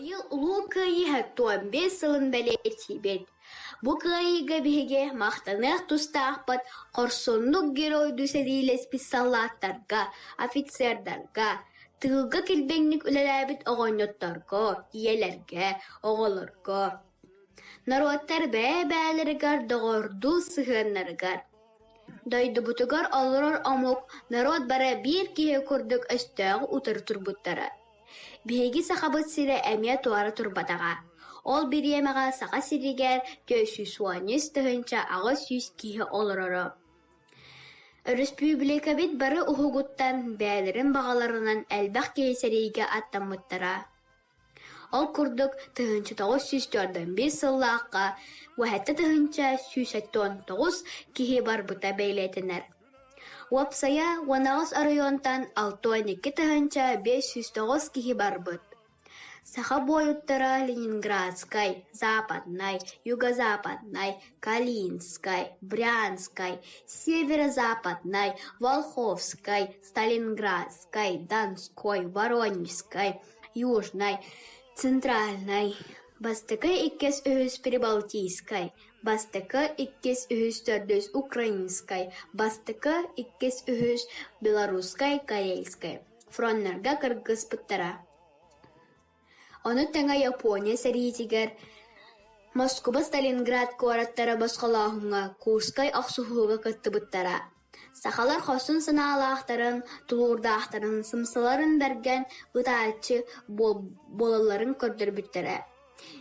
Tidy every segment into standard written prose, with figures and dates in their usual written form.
Быйыл улуу кыйы хаттуан 5 сылын бәлетибет. Бу кыйыга биһиге мақтанық тустаақпат корсоннук геройду седилес писсаллааттарга, офицердарга, тыылга килбеңник үлеләбит оҕонньоттарго, тиелерге, оҕолорго. Народтар бәлеригар доҕорду сыһыаннарыгар. Дойдубутугар олорор омук народ бара бир киһи курдук өстөөгө утары турбуттара. Биһиги сахабыт сире эмиэ туара турбатаға. Ол бириэмэҕэ саха сиригэр төсүсуанис тыһынча аҕыс сүс киһи олороро. Республика бит бары уһугуттан бээлерин бағаларынан элбэх киһисэриигэ аттаммыттара. Ол курдук тыһынча 904 сыллааққа, уэһэтэ тыһынча 109 киһи барбыта бэйлэтинэр. Уапсая Уанағыс районтан 6-12 тыһынча 509 киһи барбыт. Саха бойуттара Ленинградскай, Западнай, Юго-Западнай, Калининскай, Брянскай, Северо-Западнай, Волховскай, Сталинградскай, Донской, Воронежской, Южной, Центральной, Бастыка иккес үһүс Прибалтийской, Бастыка иккес үһүс төрдүс Украинской, Бастыка иккес үһүс Белорусской, Карельской. Фроннарга кыргыз пыттара. Оны таңа Япония сәритигер Москва Сталинград кораттара басқалаһуңа Курскай ахсуһуга кыттыбыттара. Сахалар хосын санаалаахтарын, тулуурдаахтарын, сымсаларын берген ытаачы болаларын көрдөрбүттара.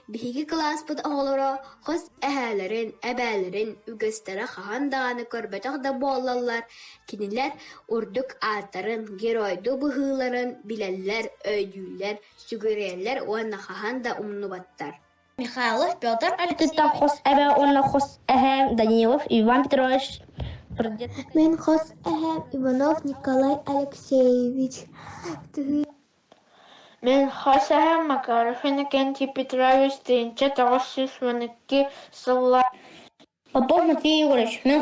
Биһиги класспыт оҕолоро хос эһээлэрин, эбээлэрин, үгэстэрэ хаһан даҕаны көрбөтөх да буоллаллар, кинилэр урдук ааттарын, геройду быһыыларын билэллэр, өйдүүллэр, сүгүрэллэр уонна хаһан да умнубаттар. Михайлов Петр Алексеевич. Хос эбэ онна хос эһэм Данилов Иван Петрович. Мен хос эһэм Иванов Николай Алексеевич. Мен хос эһэм Макаров Иннокентий Петрович 1912 сылла. Попов Матвей Егорович. Мен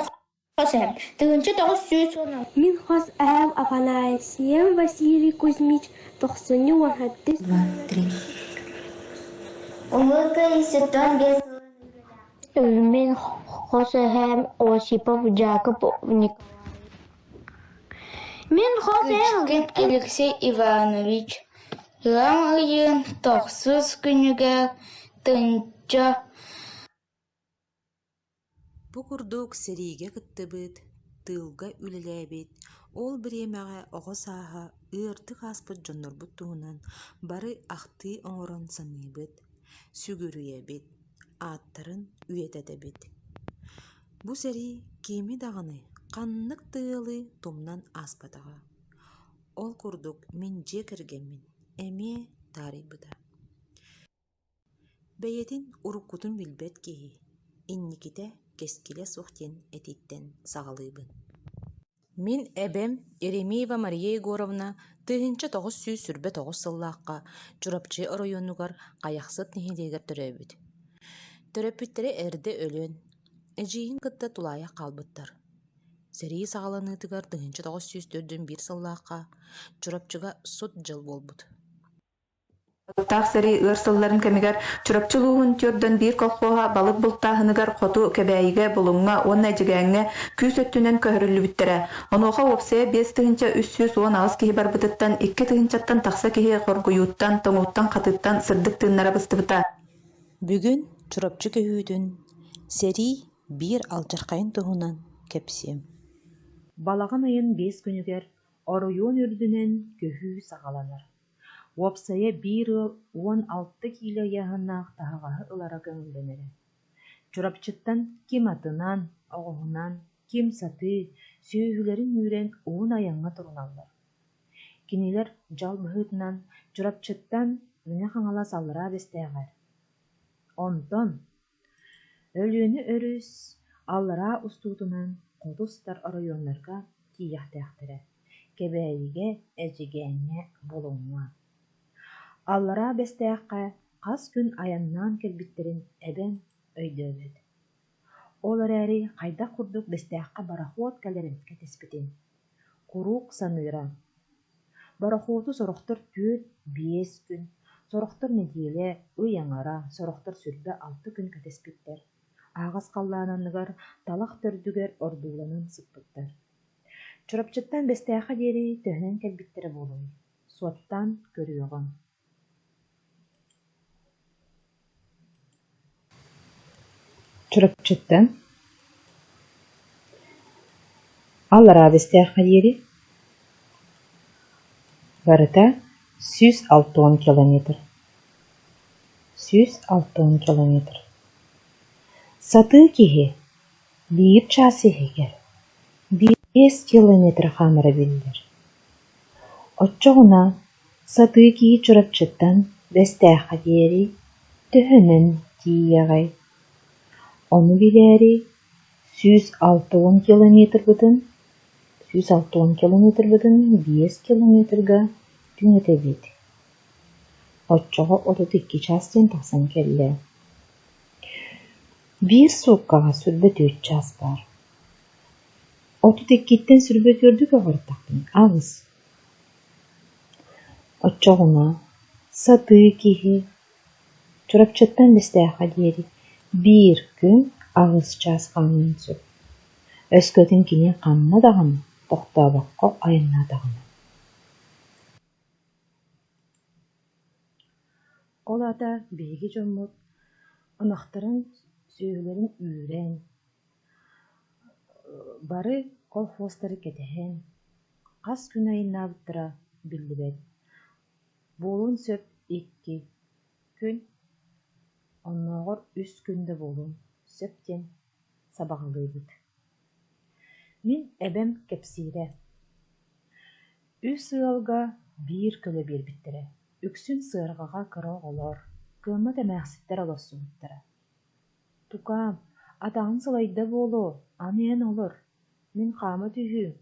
хос эһэм 1910. Мен хос эһэм Афанасьев Василий Кузьмич 1913. Мен хос эһэм Осипов Жаков Ник. Мен хос эһэм Алексей Иванович. Лам ыйын тохсус күнүгө тынча. Бу курдук сериге кыттыбыт, тылга үлелэбит, ол биремэҕэ оҕо сааһа ыартык ааспыт дьоннорбут туһунан бары ахтыы оҥорон саныыбыт, сүгүрүйэбит, ааттарын үйэтэтэбит. Бу сери киими даҕаны ханнык тыалы тумнан ааспатаҕа. Ол курдук мен дьиэ кэргэммин, эмиэ таарыйбыта. Бэйэтин уруккутун билбэт киһи, инниките кескиле сухтен этиттен саҕалыыбын. Мин эбэм Еремеева Мария Егоровна 1909 сыллааққа Чурапчы районугар қаяқсыт нихилиэгэр төрөбүт. Төрөппүттэрэ эрдэ өлөн, эдьиийин кытта тулаайах хаалбыттар. Сэрии саҕаланыытыгар 1941 сыллааққа Чурапчыга суд жыл болбут. Тақ сәри ырсылларын кәмігер чурапчылуғын түрден бір колхоға балык бұлтағынығар қоту кәбәйіге бұлыңға, онна жігәңе күс өттінен көхірілі біттірі. Онуға опсая 5 тығынча 310 кихи бар бұтыттан 2 тығынчаттан тақса кихи қоргуюттан, тоңуттан қатыттан сырдық тығынара бұсты бұта. Бүгін чурапчы көхүйдін сәри бір алчарқайын тұғынан кәпсем. Балаған айын 5 күнігер оруйон үрдінен көхүй сағаланыр. Уапсая 1-16 кило яһыннаах таһаҕаһы ылара көҥүллэнэрэ. Чурапчыттан ким атынан, оҕоһунан, ким саты, сүүһүлэрин үүрэн уун аяҥҥа туруналлар. Кинилэр жал быһыытынан чурапчыттан үне хаҥала саллара бэстээҕэр. Онтон өлүөнү өрүс аллара устуутунан хотустар районнарга тиийэхтээхтэрэ, кэбээриге эдьигээҥҥэ болуҥҥа. Аллара бэстээххэ хас күн аяннаан кэлбиттерин эбэн өйдөбүт. Олар эри хайда курдук бэстээххэ барахуот кэлэрэмикэ теспитин. Курук саныыра. Барахуоту сорохтор 4-5 күн Сорохтор недиэле, ыяңара, сорохтор сүрбе 6 күн кәтеспиттер. Ағас қаллаананныгар талақ төрдүгер ордууланан сыппыттар. Чурапчыттан бестээха диэри төһөнөн кэлбиттері болуй. Суоттан көрүөҕөн. Чурапчыттан аллара бестээха диэри барыта 160 километр. 160 километр. Саты киһи биир чаасыһыгер 5 километр хамыра биллер. Оччоҕуна саты киһи чурапчыттан бестээха диэри төһөнөн тиийэҕэй. Ону билээри 160 километр бытын 5 километрга түҥөтөбүт. Оччоҕо 32 чаастен тахсан келлэ. Бир сууккаға сүрбө 4 час бар. 32-тен сүрбө 4-г оҕортахпын, агыс. Оччоҕуна саты киһи чурапчыттан бестээха диэри 1 күн агыс час хаамын сүр. Өскөтүн кини ханна даҕаны, тохтообакко айанна даҕаны. Ол ата биһиги дьоммут ынахтарын сүүһүлэрин үүрэн, бары колхозтары кэтэһэн, хас күн айыннаабыттара биллибэт. Буолун сөп 2 күн, оннооҕор 3 күндө буолун сөптен сабаҕалыыбыт. Мин эбэм кэпсиирэ. Үс ыалга 1 көлө биэрбиттэрэ. Үксүн сыарҕаҕа кыра оҕолор, кыамма тэмээхситтэр олоссубуттара. Тукаам, атаҕын сылайда буолуо, аныен олор. Мин хаама түһүүм.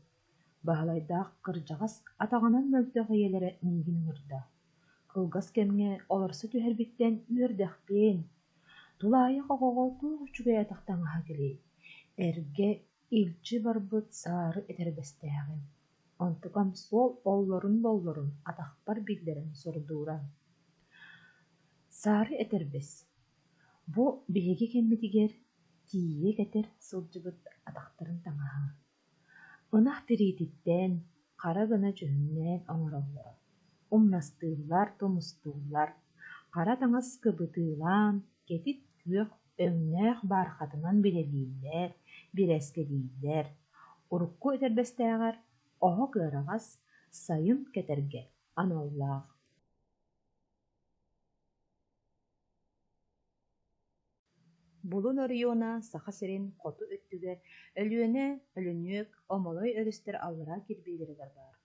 Баһалайдаах кырдьаҕас атаҕынан мөлтөх ийэлэрэ миигин уурда. Кылгас кэмҥэ олорсо түһэрбиттэн үөрдэхпиэн. Тулаайа оҕоҕо туох үчүгэй атахтаҥаһа килий. Эргэ илдьи барбыт саары этэрбэстээҕим. Онтукам суол оллорун атахпар биллэрэн сордуура. Саары этэрбэс. Бу биһиги кэммитигэр тиийэ кэтэр сылдьыбыт атахтарын таҥаһа. Ынах тириититтэн хара гына чөһүннээн оҥороллоро. Умнастыыллар, тумустууллар, хара таҥас кыбытыылаан, кэтит күөх өҥнөөх баархатынан билэлииллэр, бирэскэлииллэр, урукку этэрбэстээҕэр оһо кыараҕас сайын кэтэргэ аналлаах. Булун орыйуона саха сирин хоту өттүгэр өлүөнүөк омолой өрүстэр аллара кирбиилэригэр баар.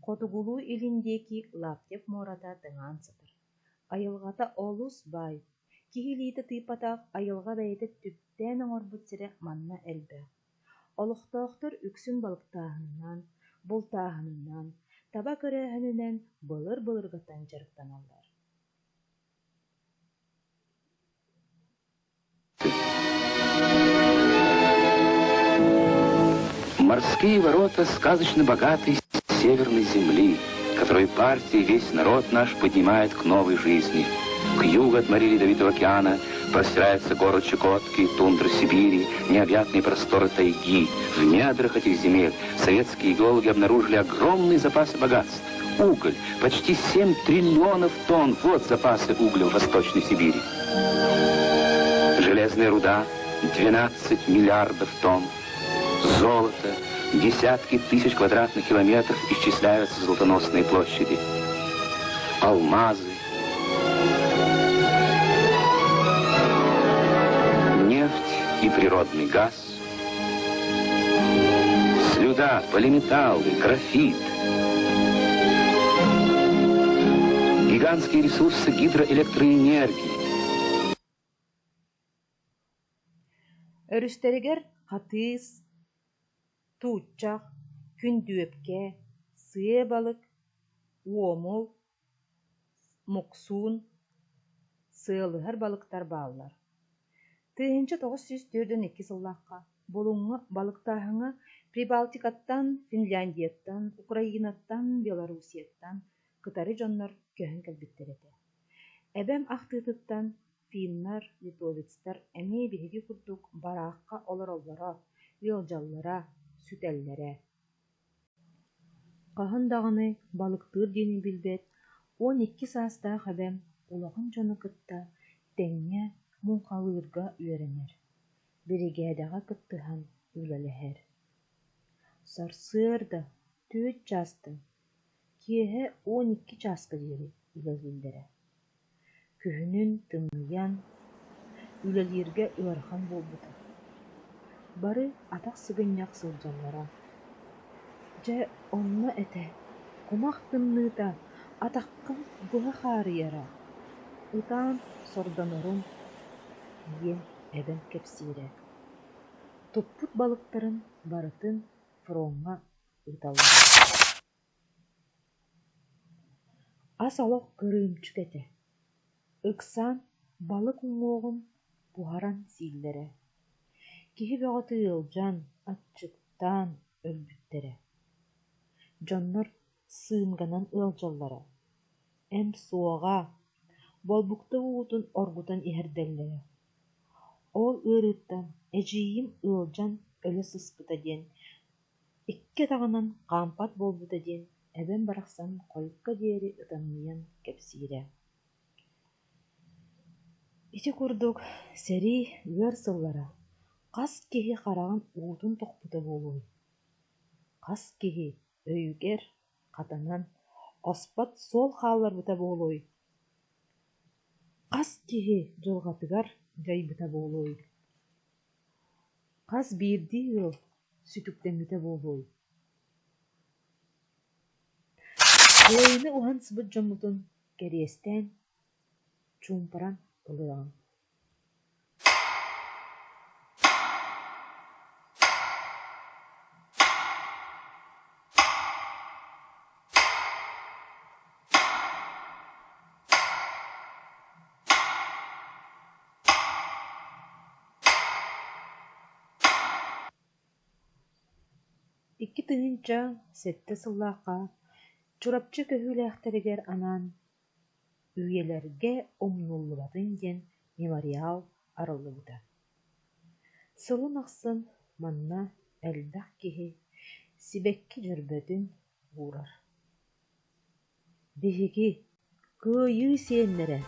Хотугулуу илиндиэки лаптеп муората тыҥаан сытыр. Айылҕата олус бай. Киһилиитэ тыыппатаах айылҕа бэйэтэ түптээн оҥорбут сире манна элбэх. Олохтоохтор үксүн балыктааһынынан, бултааһынынан, таба көрөөһүнүнэн былыр-былыргаттан дьарыктаналлар. Морские ворота сказочно богатой северной земли, которую партия и весь народ наш поднимает к новой жизни. К югу от моря Ледовитого океана простирается город Чукотки, тундра Сибири, необъятные просторы тайги. В недрах этих земель советские геологи обнаружили огромные запасы богатств. Уголь, почти 7 триллионов тонн, вот запасы угля в Восточной Сибири. Железная руда, 12 миллиардов тонн. Золото, десятки тысяч квадратных километров исчисляются золотоносные площади. Алмазы, нефть и природный газ, слюда, полиметаллы, графит, гигантские ресурсы гидроэлектроэнергии. Өрүстэригэр хатыыс, тууччах, күндүөпкэ, сыа балык, уомул, муксуун, сыалыһар балыктар бааллар. Тыынча 904-2 сыллаахха болуңҥа балыктааһыҥа Прибалтикаттан, Финляндияттан, Украинаттан, Белоруссияттан кытары дьоннор көһөн кэлбиттэр этэ. Эбэм ахтыытыттан финнар, литовецтар эмиэ биһиги курдук бараахха олороллоро, ыалдьаллара, сүтэллэрэ. Хаһан даҕаны балыктыыр диэни билбэт 12 саастаах эбэм улаҕын дьону кытта тэҥҥэ муҥхалыырга үөрэнэр, биригэдэҕэ кыттыһан үлэлэһэр. Сарсыар да түүт чаастым, киэһэ 12 чааска диэри үлэлииллэрэ. Күһүнүн тымныйан үлэлииргэ ыархан буолбута. Бары атах сыгынньах сылдьаллара. Дьэ онно этэ, кумах тымныыта атаххын быһа хаарыйара. Ытаан сордонорум диэн эбэм кэпсиирэ. Туппут балыктарын барытын фроҥҥа ыталлара. Ас олох кырыымчык этэ. Ыксаан балык уҥуоҕун буһаран сииллэрэ. Киһи бөҕө ыалдьан, аччыктаан өлбүттэрэ. Дьоннор сыымганан ыалдьаллара. Эм суоҕа, болбукта уутун оргутан иһэрдэллэрэ. Ол ыарыыттан эдьиийим ыалдьан өлө сыспыта диэн, икки таҕынан хаампат буолбута диэн эбэм барахсан холкка диэри ытанныйан кэпсиирэ. Ити курдук сэрии ыар сыллара хас киһи хараҕын уутун тохпута буолуой. Хас киһи өйүгэр, хатанан, оспот суол хаалларбыта буолуой. Хас киһи дьылҕатыгар дьайбыта буолуой. Хас биирдии ыал сүтүктэҥҥитэ буолуой. Кылайыны уһан сыбыт дьоммутун кэриэстээн чуумпаран ылыаҕым. Икки тыһынча сэттэ сыллаахха чурапчы көһүүлээхтэригэр анаан үйэлэргэ омнуллубатын диэн мемориал арыллыбыта. Сылын ахсын манна элбэх киһи сибэкки дьөрбөтүн буурар. Биһиги кыайыы сиэннэрэ.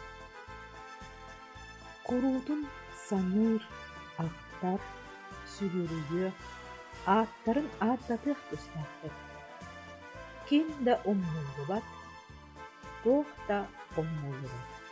Куруутун саныыр, ахтар, сүгүрүйүө, ааттарын ааттатыах тустаахтар. Ким да омнуллубат, туох да омнуллубат.